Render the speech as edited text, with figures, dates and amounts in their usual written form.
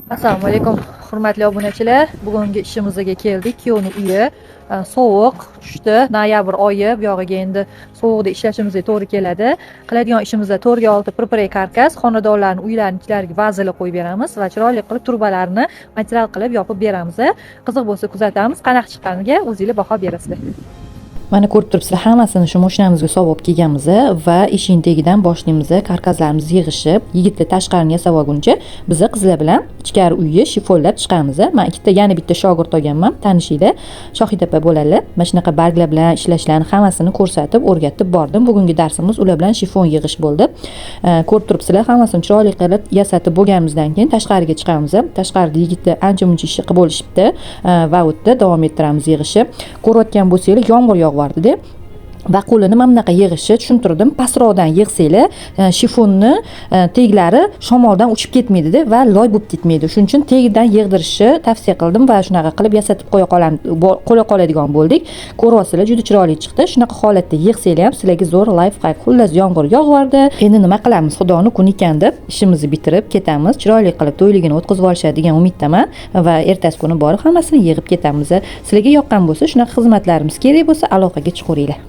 Assalomu alaykum, hurmatli obunachilar. Bugungi ishimizga keldik. Kuyovning uyi sovuq tushdi. Noyabr oyi, bu yog'iga endi sovuqda ishlashimizga to'g'ri keladi. Qiladigan ishimizda 4x6 prepare karkas, xonadonlarning uylarining ichlariga vazirli qo'yib beramiz va chiroyli qilib turbalarni material qilib yopib beramiz. Qiziq bo'lsa kuzatamiz, qanaqa chiqqaniga o'zingizlar baho berasizlar. Mana ko'rib turibsizlar, hammasini shu mashinamizga solib kelganmiz va eshikning tagidan boshlaymiz. Karkaslarimiz yig'ishib, yigitlar tashqarini yasab olguncha biz qizlar bilan ichkari uyni shifonlab chiqamiz. Men yana bitta shogird olganman, tanishinglar. Shohid opa bo'ladilar. Mana shunaqa barglar bilan ishlashlarni hammasini ko'rsatib, o'rgatib bordim. Bugungi darsimiz ular bilan shifon yig'ish bo'ldi. Ko'rib turibsizlar, hammasini chiroyli qilib yasatib bo'lganimizdan keyin tashqariga chiqamiz. Tashqarida yigitlar ancha-muncha ish qilib bo'lishibdi va u yerda davom ettiramiz yig'ishni. Ko'rayotgan bo'lsanglar, yomg'ir yog'yapti. Va qo'lini mana bunaqa yig'ishni tushuntirdim. Pastroqdan yig'sanglar, shifonni teglari shamoldan uchib ketmaydi va loy bo'lib ketmaydi. Shuning uchun tegidan yig'dirishni tavsiya qildim va shunaqa qilib yasatib qo'ya qoladigan bo'ldik. Ko'ryapsizlar, juda chiroyli chiqdi. Shunaqa holatda yig'sanglar ham sizlarga zo'r life hack. Xullas yomg'ir yog'yapti. Endi nima qilamiz? Xudoning kuni ekan deb ishimizni bitirib ketamiz. Chiroyli qilib to'yligini o'tkazib olishadi degan umiddaman va ertasi kuni borib hammasini yig'ib ketamiz. Sizlarga yoqqan bo'lsa, shunaqa xizmatlarimiz kerak bo'lsa, aloqaga chiqaveringlar.